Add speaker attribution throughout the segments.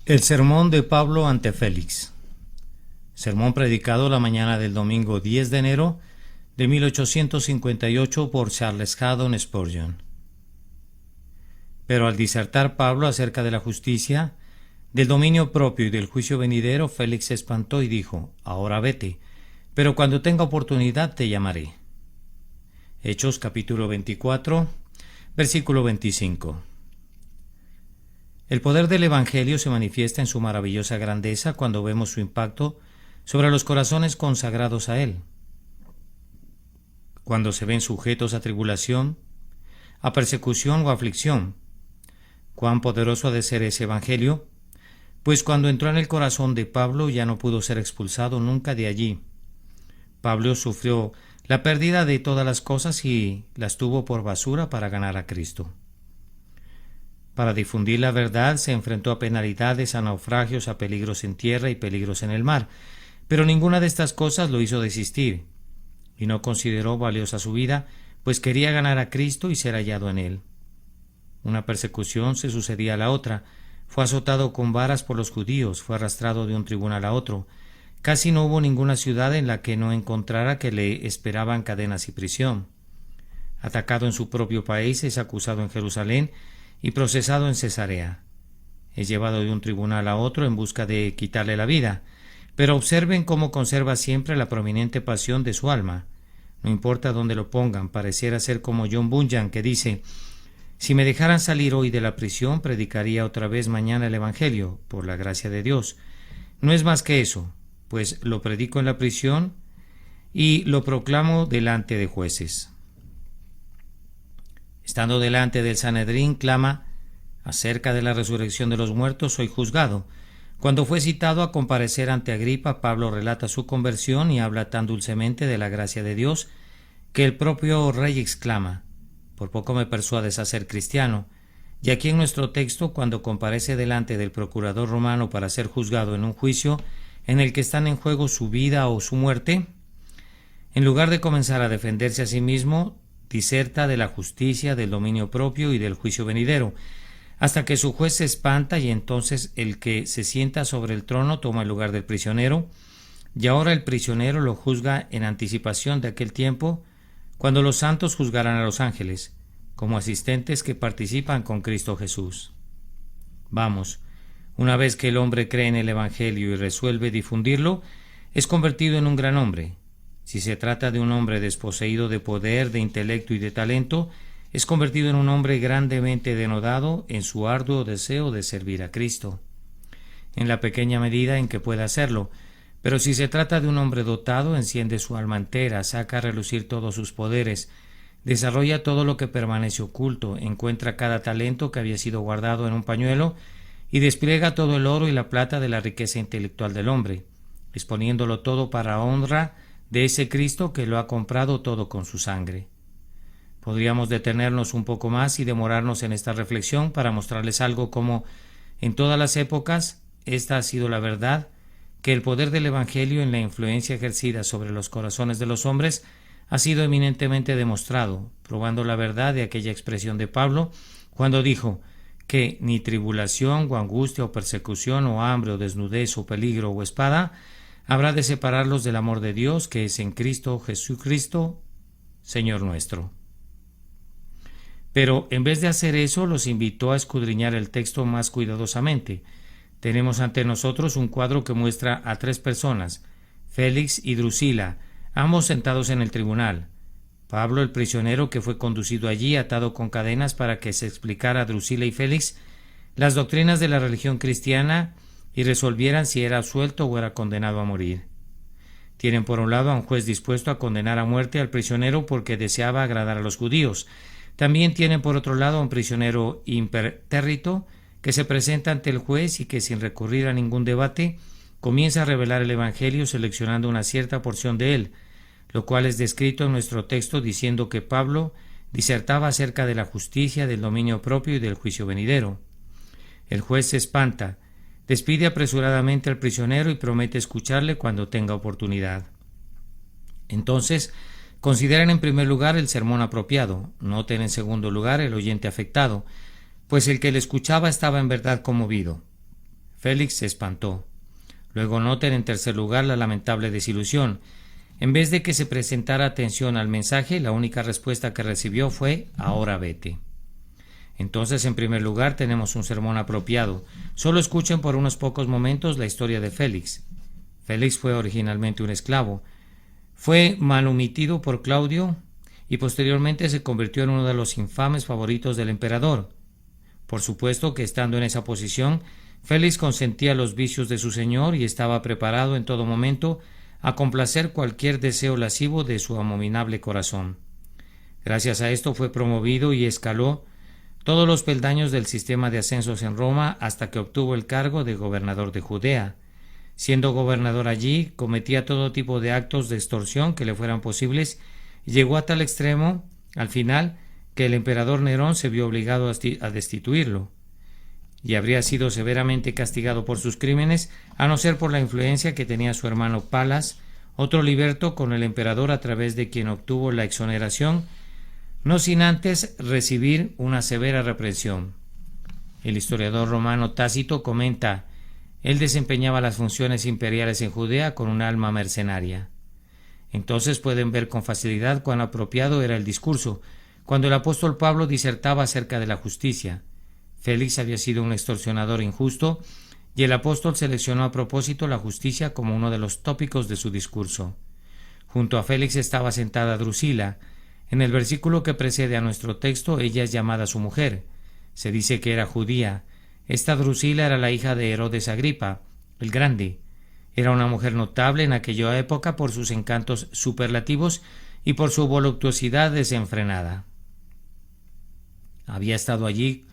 Speaker 1: El sermón de Pablo ante Félix. Sermón predicado la mañana del domingo 10 de enero de 1858 por Charles Haddon Spurgeon. Pero al disertar Pablo acerca de la justicia, del dominio propio y del juicio venidero, Félix se espantó y dijo: «Ahora vete, pero cuando tenga oportunidad te llamaré». Hechos capítulo 24, versículo 25. El poder del Evangelio se manifiesta en su maravillosa grandeza cuando vemos su impacto sobre los corazones consagrados a él. Cuando se ven sujetos a tribulación, a persecución o aflicción. ¿Cuán poderoso ha de ser ese Evangelio? Pues cuando entró en el corazón de Pablo ya no pudo ser expulsado nunca de allí. Pablo sufrió la pérdida de todas las cosas y las tuvo por basura para ganar a Cristo. Para difundir la verdad se enfrentó a penalidades, a naufragios, a peligros en tierra y peligros en el mar, pero ninguna de estas cosas lo hizo desistir, y no consideró valiosa su vida, pues quería ganar a Cristo y ser hallado en él. Una persecución se sucedía a la otra, fue azotado con varas por los judíos, fue arrastrado de un tribunal a otro. Casi no hubo ninguna ciudad en la que no encontrara que le esperaban cadenas y prisión. Atacado en su propio país, es acusado en Jerusalén y procesado en Cesarea. Es llevado de un tribunal a otro en busca de quitarle la vida, pero observen cómo conserva siempre la prominente pasión de su alma. No importa dónde lo pongan, pareciera ser como John Bunyan, que dice: «Si me dejaran salir hoy de la prisión, predicaría otra vez mañana el Evangelio, por la gracia de Dios». No es más que eso, pues lo predico en la prisión y lo proclamo delante de jueces. Estando delante del Sanedrín, clama: «Acerca de la resurrección de los muertos soy juzgado». Cuando fue citado a comparecer ante Agripa, Pablo relata su conversión y habla tan dulcemente de la gracia de Dios que el propio rey exclama: «Por poco me persuades a ser cristiano». Y aquí en nuestro texto, cuando comparece delante del procurador romano para ser juzgado en un juicio en el que están en juego su vida o su muerte, en lugar de comenzar a defenderse a sí mismo, diserta de la justicia, del dominio propio y del juicio venidero, hasta que su juez se espanta, y entonces el que se sienta sobre el trono toma el lugar del prisionero, y ahora el prisionero lo juzga en anticipación de aquel tiempo cuando los santos juzgarán a los ángeles, como asistentes que participan con Cristo Jesús. Vamos, una vez que el hombre cree en el Evangelio y resuelve difundirlo, es convertido en un gran hombre. Si se trata de un hombre desposeído de poder, de intelecto y de talento, es convertido en un hombre grandemente denodado en su arduo deseo de servir a Cristo, en la pequeña medida en que pueda hacerlo. Pero si se trata de un hombre dotado, enciende su alma entera, saca a relucir todos sus poderes, desarrolla todo lo que permanece oculto, encuentra cada talento que había sido guardado en un pañuelo y despliega todo el oro y la plata de la riqueza intelectual del hombre, exponiéndolo todo para honra de ese Cristo que lo ha comprado todo con su sangre. Podríamos detenernos un poco más y demorarnos en esta reflexión para mostrarles algo como, en todas las épocas, esta ha sido la verdad, que el poder del Evangelio en la influencia ejercida sobre los corazones de los hombres ha sido eminentemente demostrado, probando la verdad de aquella expresión de Pablo cuando dijo que ni tribulación o angustia o persecución o hambre o desnudez o peligro o espada habrá de separarlos del amor de Dios que es en Cristo Jesucristo, Señor nuestro. Pero en vez de hacer eso, los invitó a escudriñar el texto más cuidadosamente. Tenemos ante nosotros un cuadro que muestra a tres personas, Félix y Drusila, ambos sentados en el tribunal. Pablo, el prisionero que fue conducido allí atado con cadenas para que se explicara a Drusila y Félix las doctrinas de la religión cristiana y resolvieran si era absuelto o era condenado a morir. Tienen por un lado a un juez dispuesto a condenar a muerte al prisionero porque deseaba agradar a los judíos. También tienen por otro lado a un prisionero impertérrito que se presenta ante el juez y que, sin recurrir a ningún debate, comienza a revelar el Evangelio seleccionando una cierta porción de él, lo cual es descrito en nuestro texto diciendo que Pablo disertaba acerca de la justicia, del dominio propio y del juicio venidero. El juez se espanta, despide apresuradamente al prisionero y promete escucharle cuando tenga oportunidad. Entonces, consideren en primer lugar el sermón apropiado, noten en segundo lugar el oyente afectado, pues el que le escuchaba estaba en verdad conmovido. Félix se espantó. Luego noten en tercer lugar la lamentable desilusión. En vez de que se prestara atención al mensaje, la única respuesta que recibió fue: ahora vete. Entonces, en primer lugar, tenemos un sermón apropiado. Solo escuchen por unos pocos momentos la historia de Félix. Félix fue originalmente un esclavo. Fue manumitido por Claudio y posteriormente se convirtió en uno de los infames favoritos del emperador. Por supuesto que estando en esa posición, Félix consentía los vicios de su señor y estaba preparado en todo momento a complacer cualquier deseo lascivo de su abominable corazón. Gracias a esto fue promovido y escaló todos los peldaños del sistema de ascensos en Roma hasta que obtuvo el cargo de gobernador de Judea. Siendo gobernador allí, cometía todo tipo de actos de extorsión que le fueran posibles y llegó a tal extremo, al final, que el emperador Nerón se vio obligado a destituirlo, y habría sido severamente castigado por sus crímenes, a no ser por la influencia que tenía su hermano Palas, otro liberto con el emperador a través de quien obtuvo la exoneración, no sin antes recibir una severa reprensión. El historiador romano Tácito comenta: él desempeñaba las funciones imperiales en Judea con un alma mercenaria. Entonces pueden ver con facilidad cuán apropiado era el discurso, cuando el apóstol Pablo disertaba acerca de la justicia. Félix había sido un extorsionador injusto, y el apóstol seleccionó a propósito la justicia como uno de los tópicos de su discurso. Junto a Félix estaba sentada Drusila. En el versículo que precede a nuestro texto, ella es llamada su mujer. Se dice que era judía. Esta Drusila era la hija de Herodes Agripa, el Grande. Era una mujer notable en aquella época por sus encantos superlativos y por su voluptuosidad desenfrenada. Había estado allí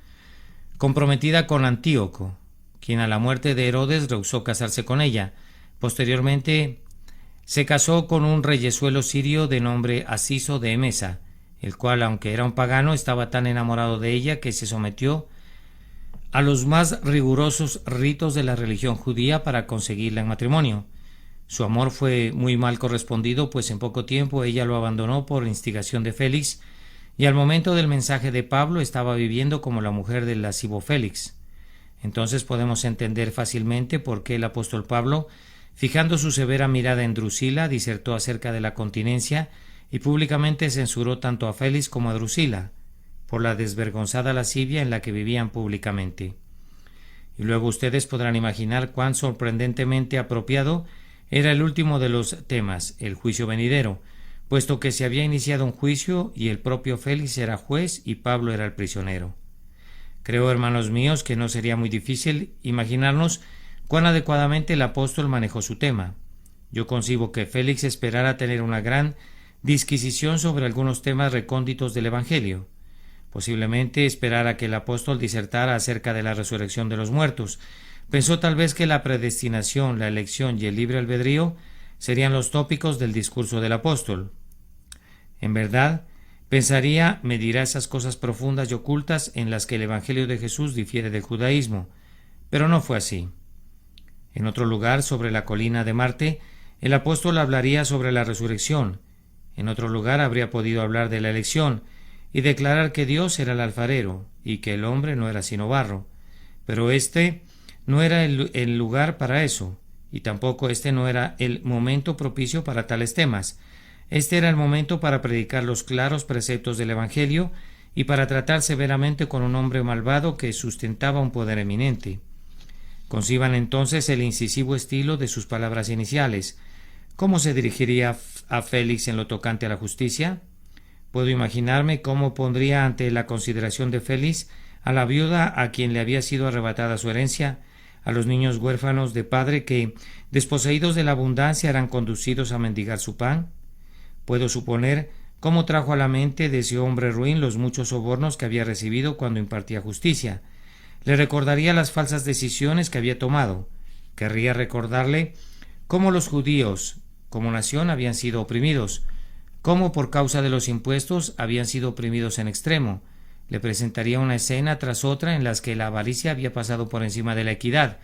Speaker 1: comprometida con Antíoco, quien a la muerte de Herodes rehusó casarse con ella. Posteriormente se casó con un reyezuelo sirio de nombre Asiso de Emesa, el cual, aunque era un pagano, estaba tan enamorado de ella que se sometió a los más rigurosos ritos de la religión judía para conseguirla en matrimonio. Su amor fue muy mal correspondido, pues en poco tiempo ella lo abandonó por instigación de Félix, y al momento del mensaje de Pablo estaba viviendo como la mujer del lascivo Félix. Entonces podemos entender fácilmente por qué el apóstol Pablo, fijando su severa mirada en Drusila, disertó acerca de la continencia y públicamente censuró tanto a Félix como a Drusila por la desvergonzada lascivia en la que vivían públicamente. Y luego ustedes podrán imaginar cuán sorprendentemente apropiado era el último de los temas, el juicio venidero, puesto que se había iniciado un juicio y el propio Félix era juez y Pablo era el prisionero. Creo, hermanos míos, que no sería muy difícil imaginarnos cuán adecuadamente el apóstol manejó su tema. Yo concibo que Félix esperara tener una gran disquisición sobre algunos temas recónditos del Evangelio. Posiblemente esperara que el apóstol disertara acerca de la resurrección de los muertos. Pensó tal vez que la predestinación, la elección y el libre albedrío serían los tópicos del discurso del apóstol. En verdad, pensaría, medirá esas cosas profundas y ocultas en las que el Evangelio de Jesús difiere del judaísmo, pero no fue así. En otro lugar, sobre la colina de Marte, el apóstol hablaría sobre la resurrección. En otro lugar habría podido hablar de la elección y declarar que Dios era el alfarero y que el hombre no era sino barro. Pero este no era el lugar para eso, y tampoco este no era el momento propicio para tales temas. Este era el momento para predicar los claros preceptos del Evangelio y para tratar severamente con un hombre malvado que sustentaba un poder eminente. Conciban entonces el incisivo estilo de sus palabras iniciales. ¿Cómo se dirigiría a Félix en lo tocante a la justicia? Puedo imaginarme cómo pondría ante la consideración de Félix a la viuda a quien le había sido arrebatada su herencia, a los niños huérfanos de padre que, desposeídos de la abundancia, eran conducidos a mendigar su pan. Puedo suponer cómo trajo a la mente de ese hombre ruin los muchos sobornos que había recibido cuando impartía justicia. Le recordaría las falsas decisiones que había tomado. Querría recordarle cómo los judíos, como nación, habían sido oprimidos, cómo por causa de los impuestos habían sido oprimidos en extremo. Le presentaría una escena tras otra en las que la avaricia había pasado por encima de la equidad,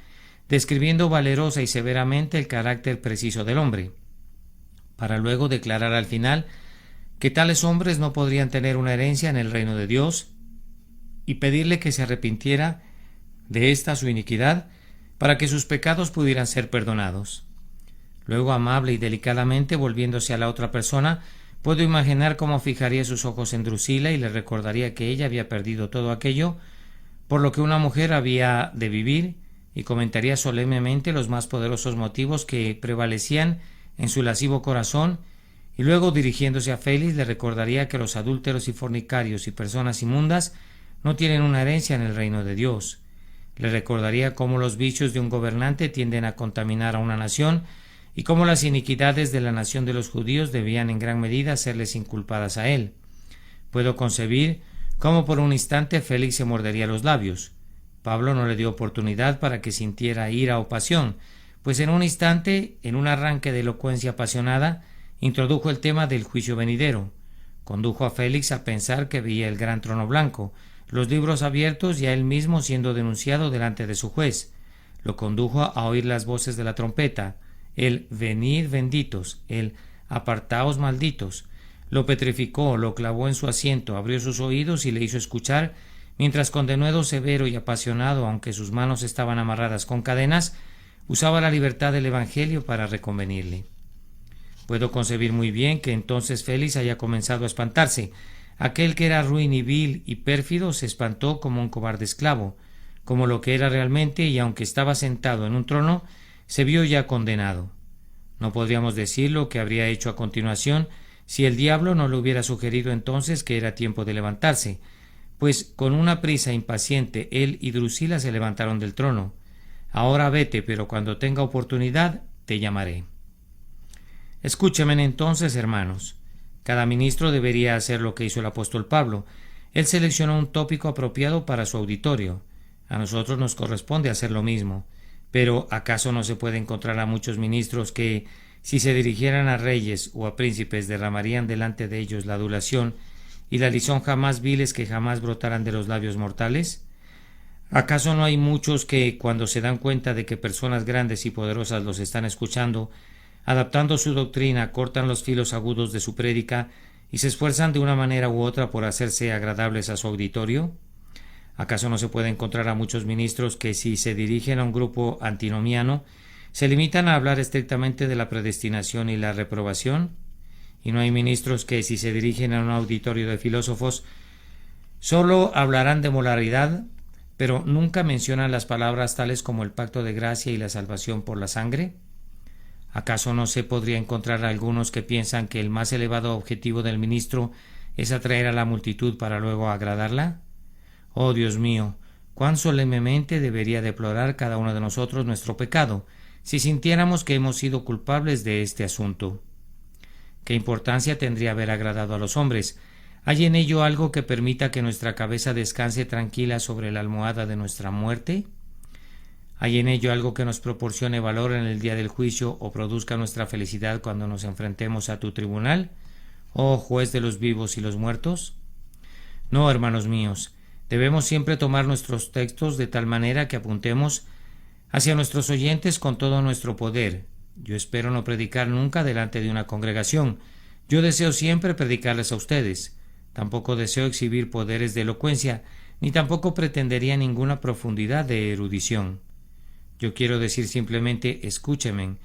Speaker 1: describiendo valerosa y severamente el carácter preciso del hombre, para luego declarar al final que tales hombres no podrían tener una herencia en el reino de Dios, y pedirle que se arrepintiera de esta su iniquidad, para que sus pecados pudieran ser perdonados. Luego, amable y delicadamente, volviéndose a la otra persona, puedo imaginar cómo fijaría sus ojos en Drusila y le recordaría que ella había perdido todo aquello por lo que una mujer había de vivir, y comentaría solemnemente los más poderosos motivos que prevalecían en su lascivo corazón, y luego, dirigiéndose a Félix, le recordaría que los adúlteros y fornicarios y personas inmundas no tienen una herencia en el reino de Dios. Le recordaría cómo los vicios de un gobernante tienden a contaminar a una nación y cómo las iniquidades de la nación de los judíos debían en gran medida serles inculpadas a él. Puedo concebir cómo por un instante Félix se mordería los labios. Pablo no le dio oportunidad para que sintiera ira o pasión, pues en un instante, en un arranque de elocuencia apasionada, introdujo el tema del juicio venidero. Condujo a Félix a pensar que veía el gran trono blanco, los libros abiertos y a él mismo siendo denunciado delante de su juez. Lo condujo a oír las voces de la trompeta, el venid benditos, el apartaos malditos. Lo petrificó, lo clavó en su asiento, abrió sus oídos y le hizo escuchar, mientras con denuedo severo y apasionado, aunque sus manos estaban amarradas con cadenas, usaba la libertad del Evangelio para reconvenirle. Puedo concebir muy bien que entonces Félix haya comenzado a espantarse. Aquel que era ruin y vil y pérfido se espantó como un cobarde esclavo, como lo que era realmente, y aunque estaba sentado en un trono, se vio ya condenado. No podríamos decir lo que habría hecho a continuación si el diablo no le hubiera sugerido entonces que era tiempo de levantarse, pues con una prisa impaciente él y Drusila se levantaron del trono. Ahora vete, pero cuando tenga oportunidad te llamaré. Escúchenme entonces, hermanos. Cada ministro debería hacer lo que hizo el apóstol Pablo. Él seleccionó un tópico apropiado para su auditorio. A nosotros nos corresponde hacer lo mismo. Pero ¿acaso no se puede encontrar a muchos ministros que, si se dirigieran a reyes o a príncipes, derramarían delante de ellos la adulación y la lisonja más viles que jamás brotaran de los labios mortales? ¿Acaso no hay muchos que, cuando se dan cuenta de que personas grandes y poderosas los están escuchando, adaptando su doctrina, cortan los filos agudos de su prédica y se esfuerzan de una manera u otra por hacerse agradables a su auditorio? ¿Acaso no se puede encontrar a muchos ministros que, si se dirigen a un grupo antinomiano, se limitan a hablar estrictamente de la predestinación y la reprobación? ¿Y no hay ministros que, si se dirigen a un auditorio de filósofos, solo hablarán de moralidad, pero nunca mencionan las palabras tales como el pacto de gracia y la salvación por la sangre? ¿Acaso no se podría encontrar algunos que piensan que el más elevado objetivo del ministro es atraer a la multitud para luego agradarla? Oh Dios mío, cuán solemnemente debería deplorar cada uno de nosotros nuestro pecado, si sintiéramos que hemos sido culpables de este asunto. ¿Qué importancia tendría haber agradado a los hombres? ¿Hay en ello algo que permita que nuestra cabeza descanse tranquila sobre la almohada de nuestra muerte? ¿Hay en ello algo que nos proporcione valor en el día del juicio o produzca nuestra felicidad cuando nos enfrentemos a tu tribunal, oh juez de los vivos y los muertos? No, hermanos míos, debemos siempre tomar nuestros textos de tal manera que apuntemos hacia nuestros oyentes con todo nuestro poder. Yo espero no predicar nunca delante de una congregación. Yo deseo siempre predicarles a ustedes. Tampoco deseo exhibir poderes de elocuencia, ni tampoco pretendería ninguna profundidad de erudición. Yo quiero decir simplemente, escúchenme,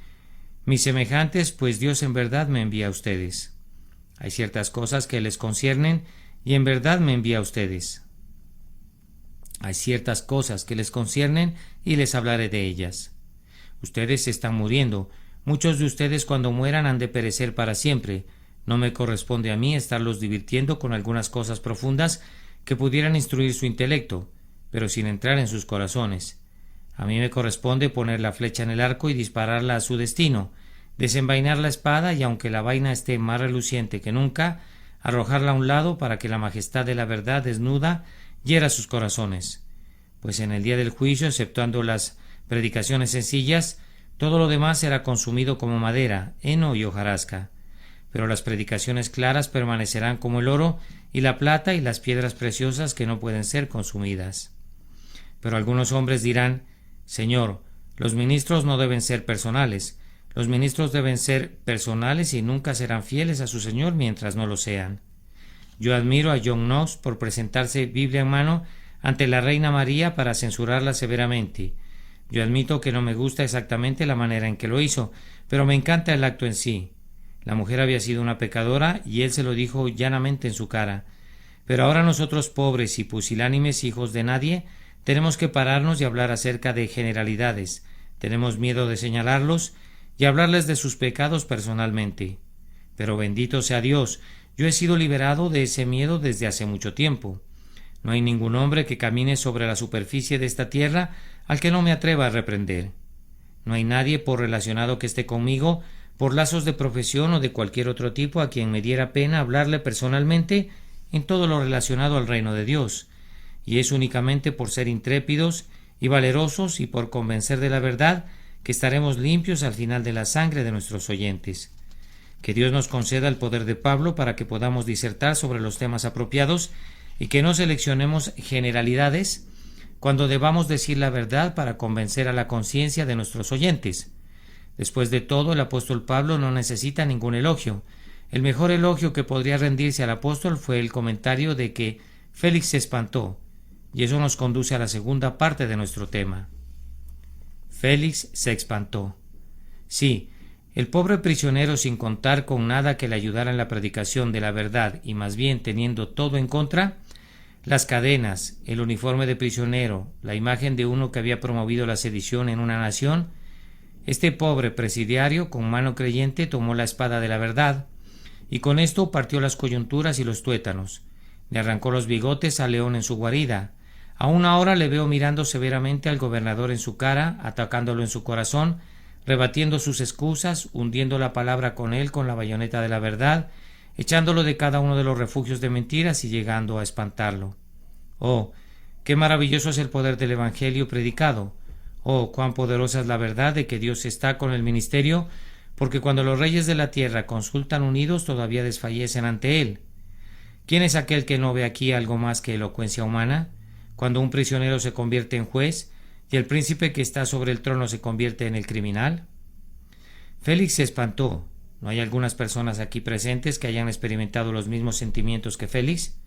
Speaker 1: mis semejantes, pues Dios en verdad me envía a ustedes. Hay ciertas cosas que les conciernen y en verdad me envía a ustedes. Hay ciertas cosas que les conciernen y les hablaré de ellas. Ustedes están muriendo. Muchos de ustedes cuando mueran han de perecer para siempre. No me corresponde a mí estarlos divirtiendo con algunas cosas profundas que pudieran instruir su intelecto, pero sin entrar en sus corazones. A mí me corresponde poner la flecha en el arco y dispararla a su destino, desenvainar la espada y, aunque la vaina esté más reluciente que nunca, arrojarla a un lado para que la majestad de la verdad desnuda hiera sus corazones. Pues en el día del juicio, exceptuando las predicaciones sencillas, todo lo demás será consumido como madera, heno y hojarasca. Pero las predicaciones claras permanecerán como el oro y la plata y las piedras preciosas que no pueden ser consumidas. Pero algunos hombres dirán, Señor, los ministros no deben ser personales. Los ministros deben ser personales y nunca serán fieles a su Señor mientras no lo sean. Yo admiro a John Knox por presentarse Biblia en mano ante la Reina María para censurarla severamente. Yo admito que no me gusta exactamente la manera en que lo hizo, pero me encanta el acto en sí. La mujer había sido una pecadora y él se lo dijo llanamente en su cara. Pero ahora nosotros, pobres y pusilánimes hijos de nadie, tenemos que pararnos y hablar acerca de generalidades. Tenemos miedo de señalarlos y hablarles de sus pecados personalmente. Pero bendito sea Dios, yo he sido liberado de ese miedo desde hace mucho tiempo. No hay ningún hombre que camine sobre la superficie de esta tierra al que no me atreva a reprender. No hay nadie por relacionado que esté conmigo, por lazos de profesión o de cualquier otro tipo, a quien me diera pena hablarle personalmente en todo lo relacionado al reino de Dios, y es únicamente por ser intrépidos y valerosos y por convencer de la verdad que estaremos limpios al final de la sangre de nuestros oyentes. Que Dios nos conceda el poder de Pablo para que podamos disertar sobre los temas apropiados y que no seleccionemos generalidades cuando debamos decir la verdad para convencer a la conciencia de nuestros oyentes. Después de todo, el apóstol Pablo no necesita ningún elogio. El mejor elogio que podría rendirse al apóstol fue el comentario de que Félix se espantó, y eso nos conduce a la segunda parte de nuestro tema. Félix se espantó. Sí, el pobre prisionero, sin contar con nada que le ayudara en la predicación de la verdad y más bien teniendo todo en contra, las cadenas, el uniforme de prisionero, la imagen de uno que había promovido la sedición en una nación, este pobre presidiario con mano creyente tomó la espada de la verdad y con esto partió las coyunturas y los tuétanos, le arrancó los bigotes al león en su guarida. Aún ahora le veo mirando severamente al gobernador en su cara, atacándolo en su corazón, rebatiendo sus excusas, hundiendo la palabra con él con la bayoneta de la verdad, echándolo de cada uno de los refugios de mentiras y llegando a espantarlo. Oh, qué maravilloso es el poder del Evangelio predicado. Oh, cuán poderosa es la verdad de que Dios está con el ministerio, porque cuando los reyes de la tierra consultan unidos todavía desfallecen ante él. ¿Quién es aquel que no ve aquí algo más que elocuencia humana? Cuando un prisionero se convierte en juez y el príncipe que está sobre el trono se convierte en el criminal. Félix se espantó. ¿No hay algunas personas aquí presentes que hayan experimentado los mismos sentimientos que Félix?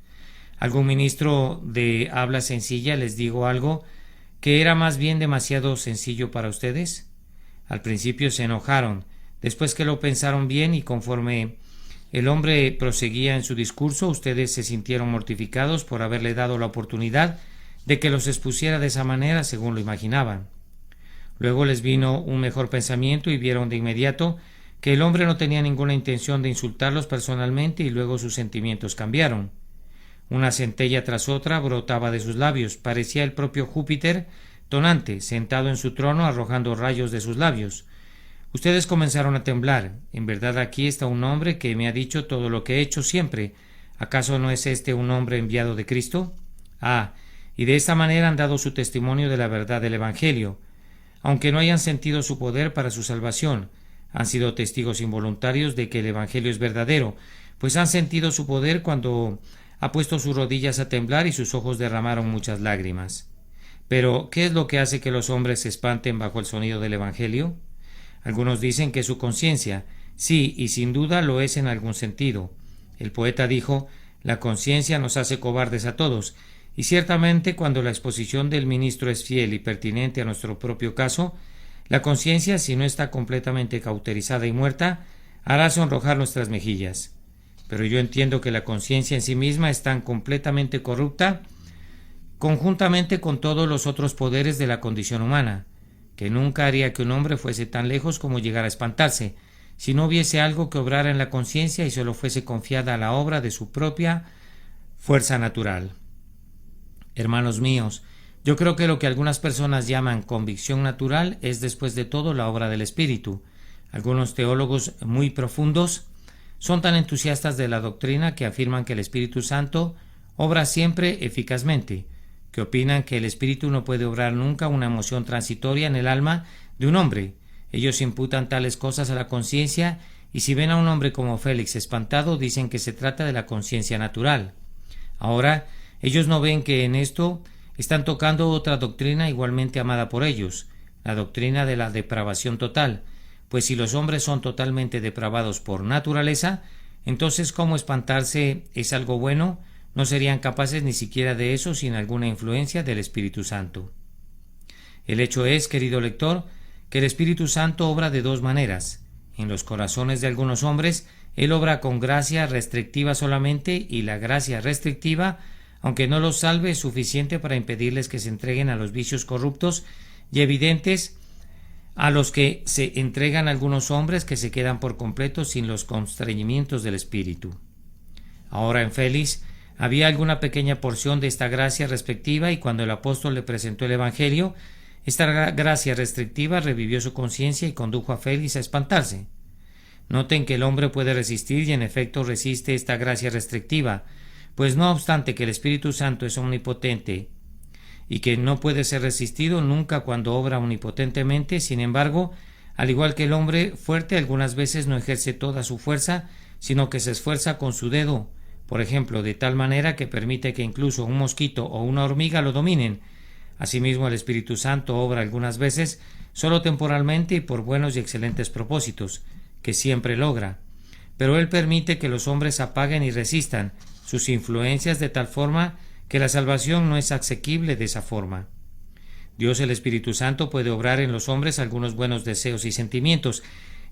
Speaker 1: ¿Algún ministro de habla sencilla les dijo algo que era más bien demasiado sencillo para ustedes? Al principio se enojaron, después que lo pensaron bien y conforme el hombre proseguía en su discurso, ustedes se sintieron mortificados por haberle dado la oportunidad de que los expusiera de esa manera según lo imaginaban. Luego les vino un mejor pensamiento y vieron de inmediato que el hombre no tenía ninguna intención de insultarlos personalmente y luego sus sentimientos cambiaron. Una centella tras otra brotaba de sus labios, parecía el propio Júpiter tonante, sentado en su trono arrojando rayos de sus labios. Ustedes comenzaron a temblar. En verdad aquí está un hombre que me ha dicho todo lo que he hecho siempre. ¿Acaso no es este un hombre enviado de Cristo? Ah, y de esta manera han dado su testimonio de la verdad del Evangelio. Aunque no hayan sentido su poder para su salvación, han sido testigos involuntarios de que el Evangelio es verdadero, pues han sentido su poder cuando ha puesto sus rodillas a temblar y sus ojos derramaron muchas lágrimas. Pero, ¿qué es lo que hace que los hombres se espanten bajo el sonido del Evangelio? Algunos dicen que es su conciencia. Sí, y sin duda lo es en algún sentido. El poeta dijo: la conciencia nos hace cobardes a todos, y ciertamente cuando la exposición del ministro es fiel y pertinente a nuestro propio caso, la conciencia, si no está completamente cauterizada y muerta, hará sonrojar nuestras mejillas. Pero yo entiendo que la conciencia en sí misma es tan completamente corrupta, conjuntamente con todos los otros poderes de la condición humana, que nunca haría que un hombre fuese tan lejos como llegar a espantarse, si no hubiese algo que obrara en la conciencia y solo fuese confiada a la obra de su propia fuerza natural. Hermanos míos, yo creo que lo que algunas personas llaman convicción natural es después de todo la obra del Espíritu. Algunos teólogos muy profundos son tan entusiastas de la doctrina que afirman que el Espíritu Santo obra siempre eficazmente, que opinan que el Espíritu no puede obrar nunca una emoción transitoria en el alma de un hombre. Ellos imputan tales cosas a la conciencia y si ven a un hombre como Félix espantado dicen que se trata de la conciencia natural. Ahora, ellos no ven que en esto están tocando otra doctrina igualmente amada por ellos, la doctrina de la depravación total, pues si los hombres son totalmente depravados por naturaleza, entonces ¿cómo espantarse es algo bueno? No serían capaces ni siquiera de eso sin alguna influencia del Espíritu Santo. El hecho es, querido lector, que el Espíritu Santo obra de dos maneras. En los corazones de algunos hombres, Él obra con gracia restrictiva solamente, y la gracia restrictiva, aunque no los salve, es suficiente para impedirles que se entreguen a los vicios corruptos y evidentes a los que se entregan algunos hombres que se quedan por completo sin los constreñimientos del Espíritu. Ahora en Félix había alguna pequeña porción de esta gracia restrictiva, y cuando el apóstol le presentó el Evangelio, esta gracia restrictiva revivió su conciencia y condujo a Félix a espantarse. Noten que el hombre puede resistir, y en efecto resiste esta gracia restrictiva, pues no obstante que el Espíritu Santo es omnipotente y que no puede ser resistido nunca cuando obra omnipotentemente, sin embargo, al igual que el hombre fuerte, algunas veces no ejerce toda su fuerza, sino que se esfuerza con su dedo, por ejemplo, de tal manera que permite que incluso un mosquito o una hormiga lo dominen. Asimismo, el Espíritu Santo obra algunas veces solo temporalmente y por buenos y excelentes propósitos, que siempre logra, pero Él permite que los hombres apaguen y resistan sus influencias de tal forma que la salvación no es asequible de esa forma. Dios el Espíritu Santo puede obrar en los hombres algunos buenos deseos y sentimientos,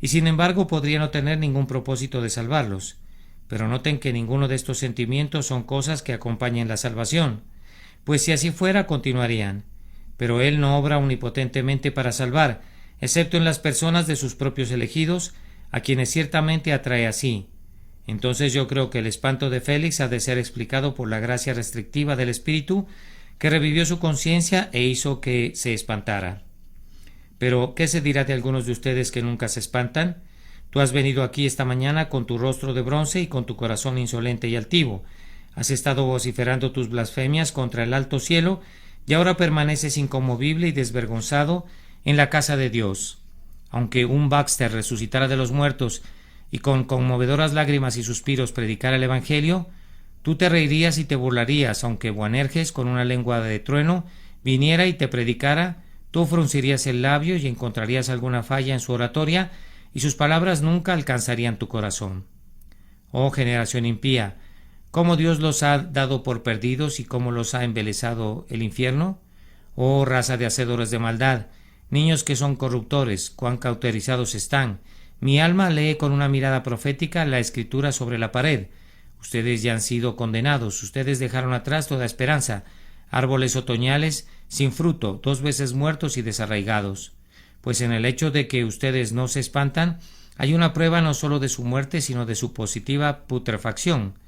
Speaker 1: y sin embargo podría no tener ningún propósito de salvarlos. Pero noten que ninguno de estos sentimientos son cosas que acompañen la salvación, pues si así fuera continuarían. Pero Él no obra omnipotentemente para salvar, excepto en las personas de sus propios elegidos, a quienes ciertamente atrae así. Entonces yo creo que el espanto de Félix ha de ser explicado por la gracia restrictiva del Espíritu, que revivió su conciencia e hizo que se espantara. Pero, ¿qué se dirá de algunos de ustedes que nunca se espantan? Tú has venido aquí esta mañana con tu rostro de bronce y con tu corazón insolente y altivo. Has estado vociferando tus blasfemias contra el alto cielo, y ahora permaneces inconmovible y desvergonzado en la casa de Dios. Aunque un Baxter resucitara de los muertos y con conmovedoras lágrimas y suspiros predicara el Evangelio, tú te reirías y te burlarías, aunque Boanerges, con una lengua de trueno, viniera y te predicara, tú fruncirías el labio y encontrarías alguna falla en su oratoria, y sus palabras nunca alcanzarían tu corazón. Oh generación impía, ¿cómo Dios los ha dado por perdidos y cómo los ha embelesado el infierno? Oh raza de hacedores de maldad, niños que son corruptores, cuán cauterizados están. Mi alma lee con una mirada profética la escritura sobre la pared. Ustedes ya han sido condenados, ustedes dejaron atrás toda esperanza, árboles otoñales sin fruto, 2 veces muertos y desarraigados. Pues en el hecho de que ustedes no se espantan, hay una prueba no sólo de su muerte, sino de su positiva putrefacción.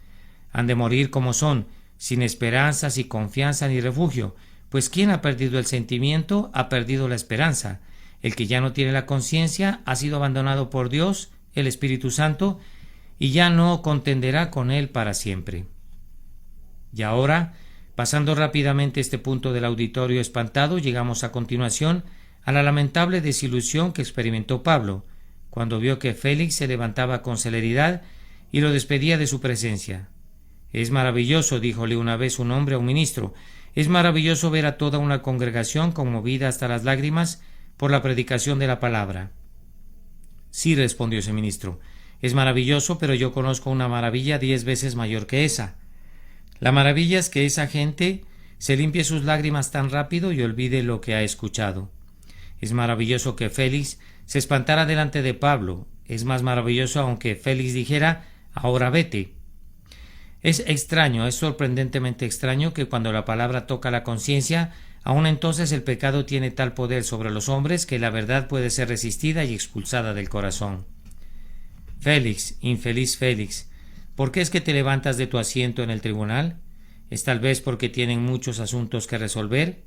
Speaker 1: Han de morir como son, sin esperanza, sin confianza ni refugio, pues quien ha perdido el sentimiento ha perdido la esperanza. El que ya no tiene la conciencia ha sido abandonado por Dios, el Espíritu Santo, y ya no contenderá con él para siempre. Y ahora, pasando rápidamente este punto del auditorio espantado, llegamos a continuación a la lamentable desilusión que experimentó Pablo, cuando vio que Félix se levantaba con celeridad y lo despedía de su presencia. Es maravilloso, díjole una vez un hombre a un ministro, es maravilloso ver a toda una congregación conmovida hasta las lágrimas por la predicación de la palabra. Sí, respondió ese ministro, es maravilloso, pero yo conozco una maravilla 10 veces mayor que esa. La maravilla es que esa gente se limpie sus lágrimas tan rápido y olvide lo que ha escuchado. Es maravilloso que Félix se espantara delante de Pablo. Es más maravilloso aunque Félix dijera, ahora vete. Es extraño, es sorprendentemente extraño que cuando la palabra toca la conciencia, aun entonces el pecado tiene tal poder sobre los hombres que la verdad puede ser resistida y expulsada del corazón. Félix, infeliz Félix, ¿por qué es que te levantas de tu asiento en el tribunal? ¿Es tal vez porque tienen muchos asuntos que resolver?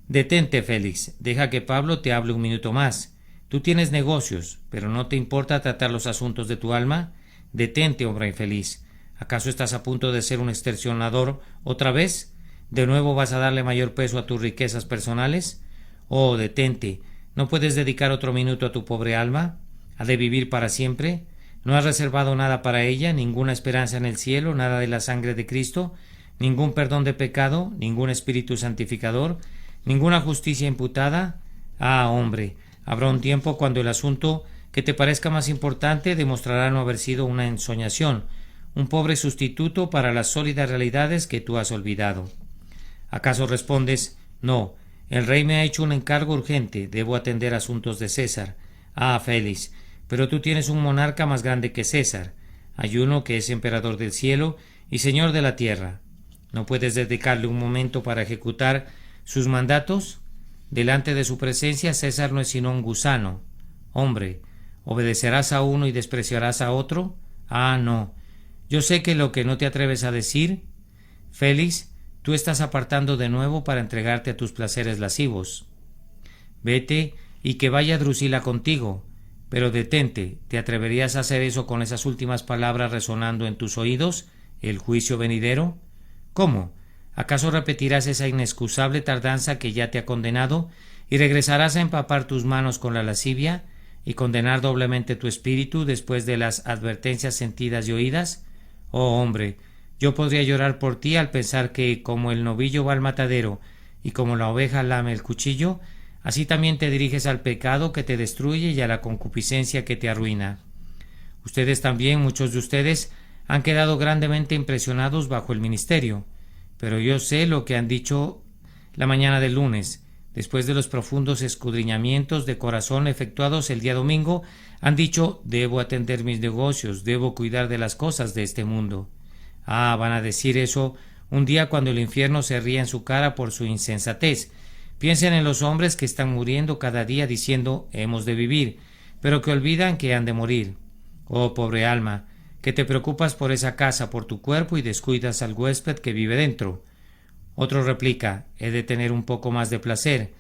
Speaker 1: Detente, Félix, deja que Pablo te hable un minuto más. Tú tienes negocios, pero ¿no te importa tratar los asuntos de tu alma? Detente, hombre infeliz. ¿Acaso estás a punto de ser un extorsionador otra vez? ¿De nuevo vas a darle mayor peso a tus riquezas personales? Oh, detente. ¿No puedes dedicar otro minuto a tu pobre alma? ¿Ha de vivir para siempre? ¿No has reservado nada para ella, ninguna esperanza en el cielo, nada de la sangre de Cristo, ningún perdón de pecado, ningún espíritu santificador, ninguna justicia imputada? Ah, hombre, habrá un tiempo cuando el asunto que te parezca más importante demostrará no haber sido una ensoñación, un pobre sustituto para las sólidas realidades que tú has olvidado. ¿Acaso respondes, no, El rey me ha hecho un encargo urgente, debo atender asuntos de César. Ah, Félix, pero tú tienes un monarca más grande que César. Hay uno que es emperador del cielo y señor de la tierra. ¿No puedes dedicarle un momento para ejecutar sus mandatos? Delante de su presencia César no es sino un gusano. Hombre, ¿obedecerás a uno y despreciarás a otro? Ah, no. Yo sé que lo que no te atreves a decir, Félix, tú estás apartando de nuevo para entregarte a tus placeres lascivos. Vete y que vaya Drusila contigo, pero detente, ¿te atreverías a hacer eso con esas últimas palabras resonando en tus oídos, el juicio venidero? ¿Cómo? ¿Acaso repetirás esa inexcusable tardanza que ya te ha condenado y regresarás a empapar tus manos con la lascivia y condenar doblemente tu espíritu después de las advertencias sentidas y oídas? Oh, hombre, yo podría llorar por ti al pensar que, como el novillo va al matadero y como la oveja lame el cuchillo, así también te diriges al pecado que te destruye y a la concupiscencia que te arruina. Ustedes también, muchos de ustedes, han quedado grandemente impresionados bajo el ministerio, pero yo sé lo que han dicho la mañana del lunes. Después de los profundos escudriñamientos de corazón efectuados el día domingo, han dicho: debo atender mis negocios, debo cuidar de las cosas de este mundo. Ah, van a decir eso un día cuando el infierno se ría en su cara por su insensatez. Piensen en los hombres que están muriendo cada día diciendo hemos de vivir, pero que olvidan que han de morir. Oh, pobre alma, que te preocupas por esa casa, por tu cuerpo y descuidas al huésped que vive dentro. Otro replica: he de tener un poco más de placer.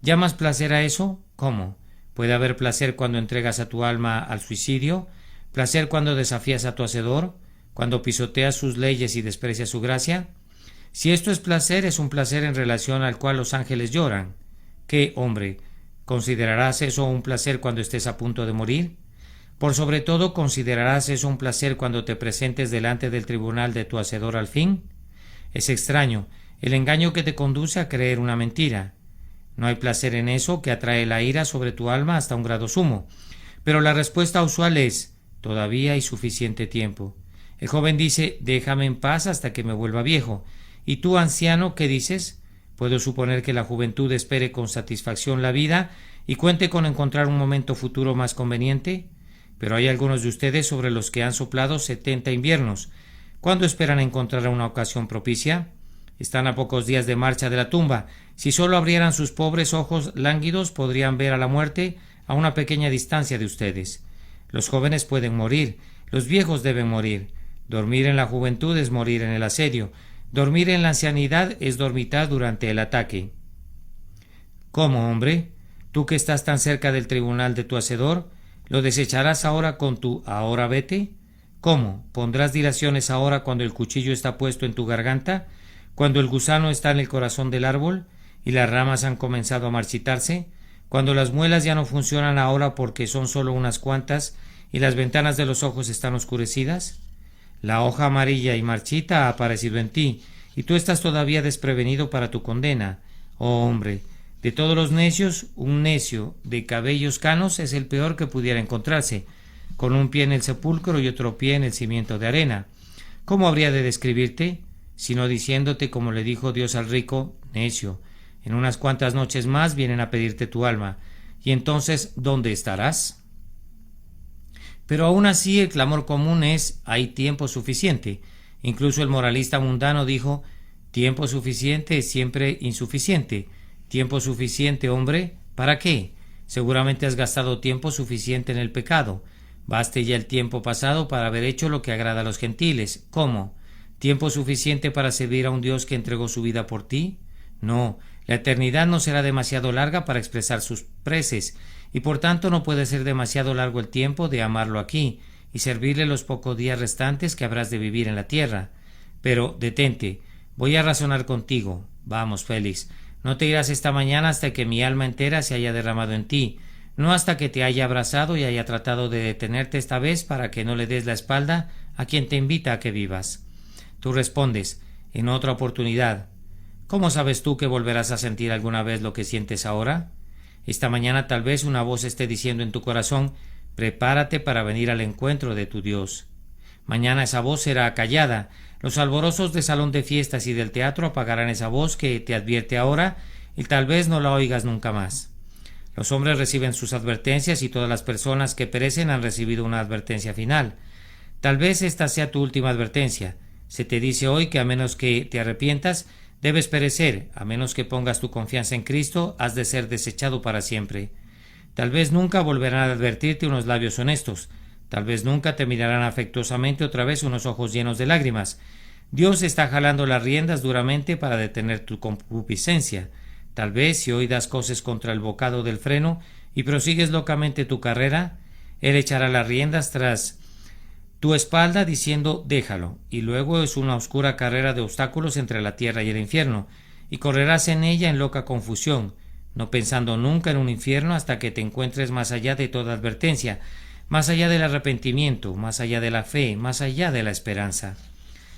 Speaker 1: ¿Llamas placer a eso? ¿Cómo? ¿Puede haber placer cuando entregas a tu alma al suicidio? ¿Placer cuando desafías a tu hacedor? ¿Cuando pisoteas sus leyes y desprecias su gracia? Si esto es un placer en relación al cual los ángeles lloran. ¿Qué, hombre? ¿Considerarás eso un placer cuando estés a punto de morir? Por sobre todo, ¿considerarás eso un placer cuando te presentes delante del tribunal de tu hacedor al fin? Es extraño el engaño que te conduce a creer una mentira. No hay placer en eso, que atrae la ira sobre tu alma hasta un grado sumo. Pero la respuesta usual es: todavía hay suficiente tiempo. El joven dice: déjame en paz hasta que me vuelva viejo. ¿Y tú, anciano, qué dices? Puedo suponer que la juventud espere con satisfacción la vida y cuente con encontrar un momento futuro más conveniente. Pero hay algunos de ustedes sobre los que han soplado 70 inviernos. ¿Cuándo esperan encontrar una ocasión propicia? Están a pocos días de marcha de la tumba. Si solo abrieran sus pobres ojos lánguidos, podrían ver a la muerte a una pequeña distancia de ustedes. Los jóvenes pueden morir, los viejos deben morir. Dormir en la juventud es morir en el asedio. Dormir en la ancianidad es dormitar durante el ataque. ¿Cómo, hombre? ¿Tú que estás tan cerca del tribunal de tu hacedor, lo desecharás ahora con tu ahora vete? ¿Cómo? ¿Pondrás dilaciones ahora cuando el cuchillo está puesto en tu garganta? ¿Cuando el gusano está en el corazón del árbol y las ramas han comenzado a marchitarse? ¿Cuando las muelas ya no funcionan ahora porque son solo unas cuantas y las ventanas de los ojos están oscurecidas? La hoja amarilla y marchita ha aparecido en ti, y tú estás todavía desprevenido para tu condena. Oh, hombre, de todos los necios, un necio de cabellos canos es el peor que pudiera encontrarse, con un pie en el sepulcro y otro pie en el cimiento de arena. ¿Cómo habría de describirte? Sino diciéndote, como le dijo Dios al rico: necio, en unas cuantas noches más vienen a pedirte tu alma, y entonces, ¿dónde estarás? Pero aún así el clamor común es: hay tiempo suficiente. Incluso el moralista mundano dijo: tiempo suficiente es siempre insuficiente. ¿Tiempo suficiente, hombre? ¿Para qué? Seguramente has gastado tiempo suficiente en el pecado. Baste ya el tiempo pasado para haber hecho lo que agrada a los gentiles. ¿Cómo? ¿Tiempo suficiente para servir a un Dios que entregó su vida por ti? No, la eternidad no será demasiado larga para expresar sus preces, y por tanto no puede ser demasiado largo el tiempo de amarlo aquí y servirle los pocos días restantes que habrás de vivir en la tierra. Pero detente, voy a razonar contigo. Vamos, Félix, no te irás esta mañana hasta que mi alma entera se haya derramado en ti, no hasta que te haya abrazado y haya tratado de detenerte esta vez para que no le des la espalda a quien te invita a que vivas. Tú respondes: en otra oportunidad. ¿Cómo sabes tú que volverás a sentir alguna vez lo que sientes ahora? Esta mañana tal vez una voz esté diciendo en tu corazón: prepárate para venir al encuentro de tu Dios. Mañana esa voz será acallada. Los alborosos del salón de fiestas y del teatro apagarán esa voz que te advierte ahora y tal vez no la oigas nunca más. Los hombres reciben sus advertencias y todas las personas que perecen han recibido una advertencia final. Tal vez esta sea tu última advertencia. Se te dice hoy que a menos que te arrepientas, debes perecer, a menos que pongas tu confianza en Cristo, has de ser desechado para siempre. Tal vez nunca volverán a advertirte unos labios honestos, tal vez nunca te mirarán afectuosamente otra vez unos ojos llenos de lágrimas. Dios está jalando las riendas duramente para detener tu concupiscencia. Tal vez si hoy das coces contra el bocado del freno y prosigues locamente tu carrera, Él echará las riendas tras tu espalda diciendo déjalo, y luego es una oscura carrera de obstáculos entre la tierra y el infierno, y correrás en ella en loca confusión, no pensando nunca en un infierno hasta que te encuentres más allá de toda advertencia, más allá del arrepentimiento, más allá de la fe, más allá de la esperanza.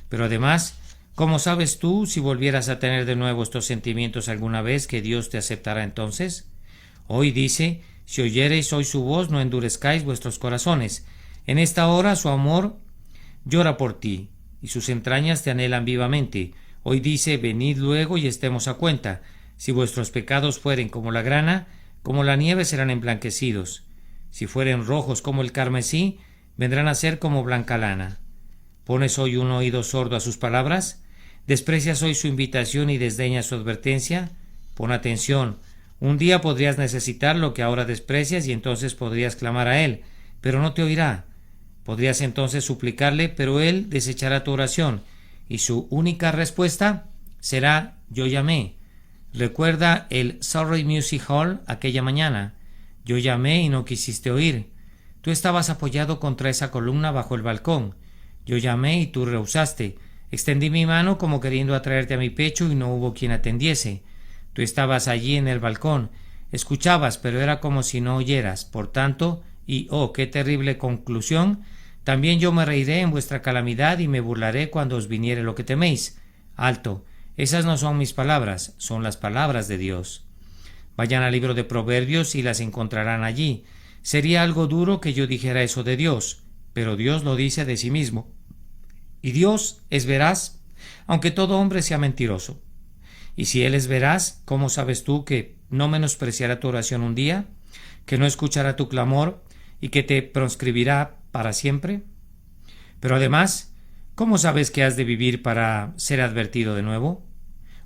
Speaker 1: Pero además, ¿cómo sabes tú, si volvieras a tener de nuevo estos sentimientos alguna vez, que Dios te aceptará entonces? Hoy dice, si oyereis hoy su voz, no endurezcáis vuestros corazones. En esta hora su amor llora por ti, y sus entrañas te anhelan vivamente. Hoy dice, venid luego y estemos a cuenta. Si vuestros pecados fueren como la grana, como la nieve serán emblanquecidos. Si fueren rojos como el carmesí, vendrán a ser como blanca lana. ¿Pones hoy un oído sordo a sus palabras? ¿Desprecias hoy su invitación y desdeñas su advertencia? Pon atención. Un día podrías necesitar lo que ahora desprecias y entonces podrías clamar a Él, pero no te oirá. Podrías entonces suplicarle, pero Él desechará tu oración, y su única respuesta será yo llamé. Recuerda el Surrey Music Hall aquella mañana. Yo llamé y no quisiste oír. Tú estabas apoyado contra esa columna bajo el balcón. Yo llamé y tú rehusaste. Extendí mi mano como queriendo atraerte a mi pecho y no hubo quien atendiese. Tú estabas allí en el balcón. Escuchabas, pero era como si no oyeras. Por tanto, y oh, qué terrible conclusión, también yo me reiré en vuestra calamidad y me burlaré cuando os viniere lo que teméis. Alto, esas no son mis palabras, son las palabras de Dios. Vayan al libro de Proverbios y las encontrarán allí. Sería algo duro que yo dijera eso de Dios, pero Dios lo dice de sí mismo. Y Dios es veraz, aunque todo hombre sea mentiroso. Y si Él es veraz, ¿cómo sabes tú que no menospreciará tu oración un día, que no escuchará tu clamor y que te proscribirá para siempre? Pero además, ¿cómo sabes que has de vivir para ser advertido de nuevo?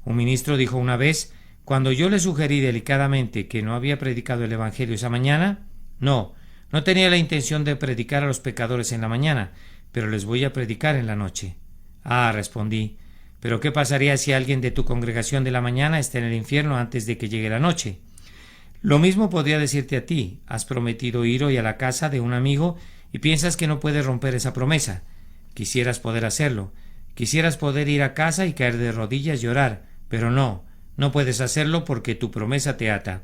Speaker 1: Un ministro dijo una vez, cuando yo le sugerí delicadamente que no había predicado el Evangelio esa mañana, no tenía la intención de predicar a los pecadores en la mañana, pero les voy a predicar en la noche. Ah, respondí, pero ¿qué pasaría si alguien de tu congregación de la mañana está en el infierno antes de que llegue la noche? Lo mismo podría decirte a ti. Has prometido ir hoy a la casa de un amigo y piensas que no puedes romper esa promesa. Quisieras poder hacerlo. Quisieras poder ir a casa y caer de rodillas y orar, pero no puedes hacerlo porque tu promesa te ata.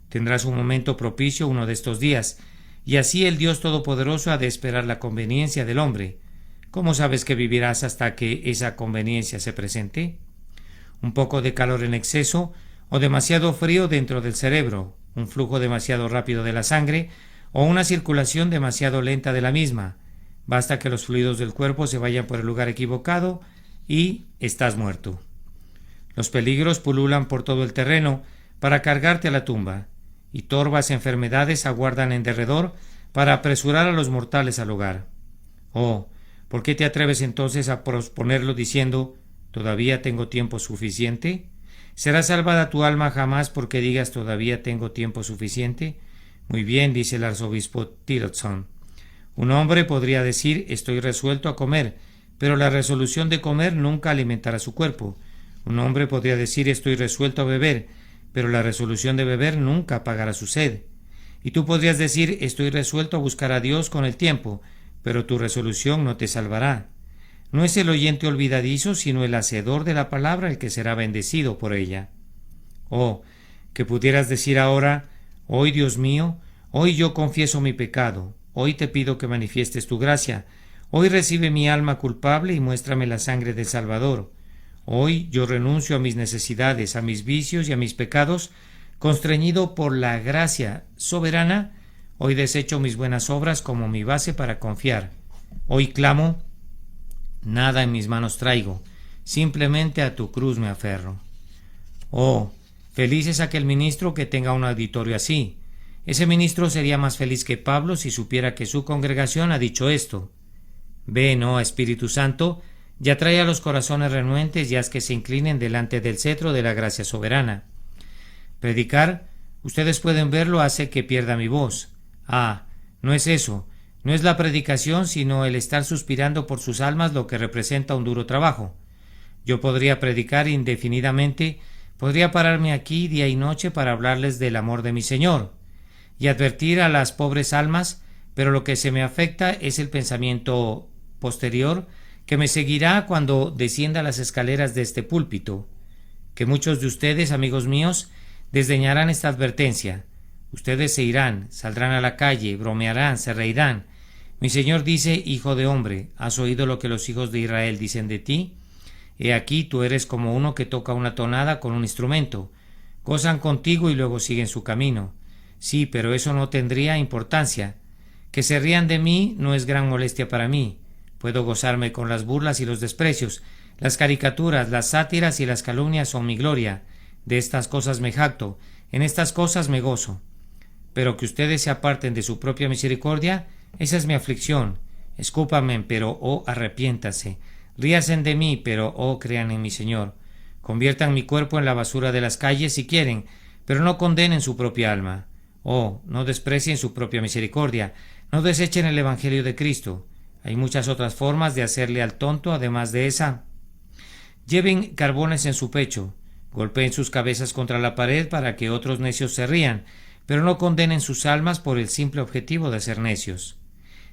Speaker 1: Tendrás un momento propicio uno de estos días, y así el Dios Todopoderoso ha de esperar la conveniencia del hombre. ¿Cómo sabes que vivirás hasta que esa conveniencia se presente? Un poco de calor en exceso o demasiado frío dentro del cerebro, un flujo demasiado rápido de la sangre o una circulación demasiado lenta de la misma. Basta que los fluidos del cuerpo se vayan por el lugar equivocado y estás muerto. Los peligros pululan por todo el terreno para cargarte a la tumba, y torvas enfermedades aguardan en derredor para apresurar a los mortales al hogar. Oh, ¿por qué te atreves entonces a posponerlo diciendo ¿todavía tengo tiempo suficiente? ¿Será salvada tu alma jamás porque digas todavía tengo tiempo suficiente? Muy bien, dice el arzobispo Tillotson. Un hombre podría decir estoy resuelto a comer, pero la resolución de comer nunca alimentará su cuerpo. Un hombre podría decir estoy resuelto a beber, pero la resolución de beber nunca apagará su sed. Y tú podrías decir estoy resuelto a buscar a Dios con el tiempo, pero tu resolución no te salvará. No es el oyente olvidadizo, sino el hacedor de la palabra el que será bendecido por ella. Oh, que pudieras decir ahora, hoy Dios mío, hoy yo confieso mi pecado, hoy te pido que manifiestes tu gracia, hoy recibe mi alma culpable y muéstrame la sangre del Salvador. Hoy yo renuncio a mis necesidades, a mis vicios y a mis pecados, constreñido por la gracia soberana, hoy desecho mis buenas obras como mi base para confiar. Hoy clamo, nada en mis manos traigo, simplemente a tu cruz me aferro. Oh, Feliz es aquel ministro que tenga un auditorio así. Ese ministro sería más feliz que Pablo si supiera que su congregación ha dicho esto. Ven, oh Espíritu Santo, y atrae a los corazones renuentes y haz que se inclinen delante del cetro de la gracia soberana. Predicar, ustedes pueden verlo, hace que pierda mi voz. Ah, no es eso. No es la predicación, sino el estar suspirando por sus almas lo que representa un duro trabajo. Yo podría predicar indefinidamente, podría pararme aquí día y noche para hablarles del amor de mi Señor y advertir a las pobres almas, pero lo que se me afecta es el pensamiento posterior que me seguirá cuando descienda las escaleras de este púlpito, que muchos de ustedes, amigos míos, desdeñarán esta advertencia. Ustedes se irán, saldrán a la calle, bromearán, se reirán. Mi Señor dice: Hijo de hombre, ¿has oído lo que los hijos de Israel dicen de ti? He aquí tú eres como uno que toca una tonada con un instrumento. Gozan contigo y luego siguen su camino. Sí, pero eso no tendría importancia. Que se rían de mí no es gran molestia para mí. Puedo gozarme con las burlas y los desprecios. Las caricaturas, las sátiras y las calumnias son mi gloria. De estas cosas me jacto, en estas cosas me gozo. Pero que ustedes se aparten de su propia misericordia, esa es mi aflicción. Escúpanme, pero arrepiéntanse. Ríasen de mí, pero crean en mi Señor. Conviertan mi cuerpo en la basura de las calles si quieren, pero no condenen su propia alma. No desprecien su propia misericordia. No desechen el Evangelio de Cristo. Hay muchas otras formas de hacerle al tonto, además de esa. Lleven carbones en su pecho. Golpeen sus cabezas contra la pared para que otros necios se rían, pero no condenen sus almas por el simple objetivo de ser necios.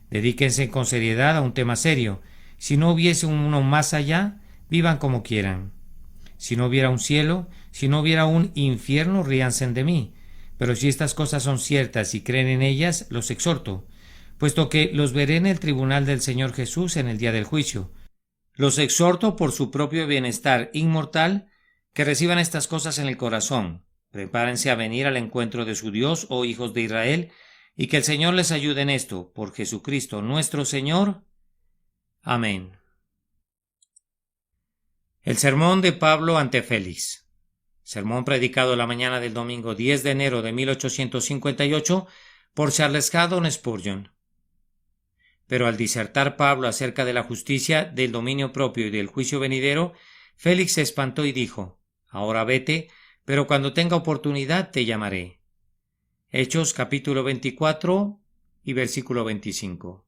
Speaker 1: Dedíquense con seriedad a un tema serio. Si no hubiese uno más allá, vivan como quieran. Si no hubiera un cielo, si no hubiera un infierno, ríanse de mí. Pero si estas cosas son ciertas y creen en ellas, los exhorto, puesto que los veré en el tribunal del Señor Jesús en el día del juicio. Los exhorto por su propio bienestar inmortal, que reciban estas cosas en el corazón. Prepárense a venir al encuentro de su Dios, oh hijos de Israel, y que el Señor les ayude en esto, por Jesucristo nuestro Señor. Amén. El sermón de Pablo ante Félix. Sermón predicado la mañana del domingo 10 de enero de 1858 por Charles Haddon Spurgeon. Pero al disertar Pablo acerca de la justicia, del dominio propio y del juicio venidero, Félix se espantó y dijo: Ahora vete, pero cuando tenga oportunidad te llamaré. Hechos capítulo 24 y versículo 25.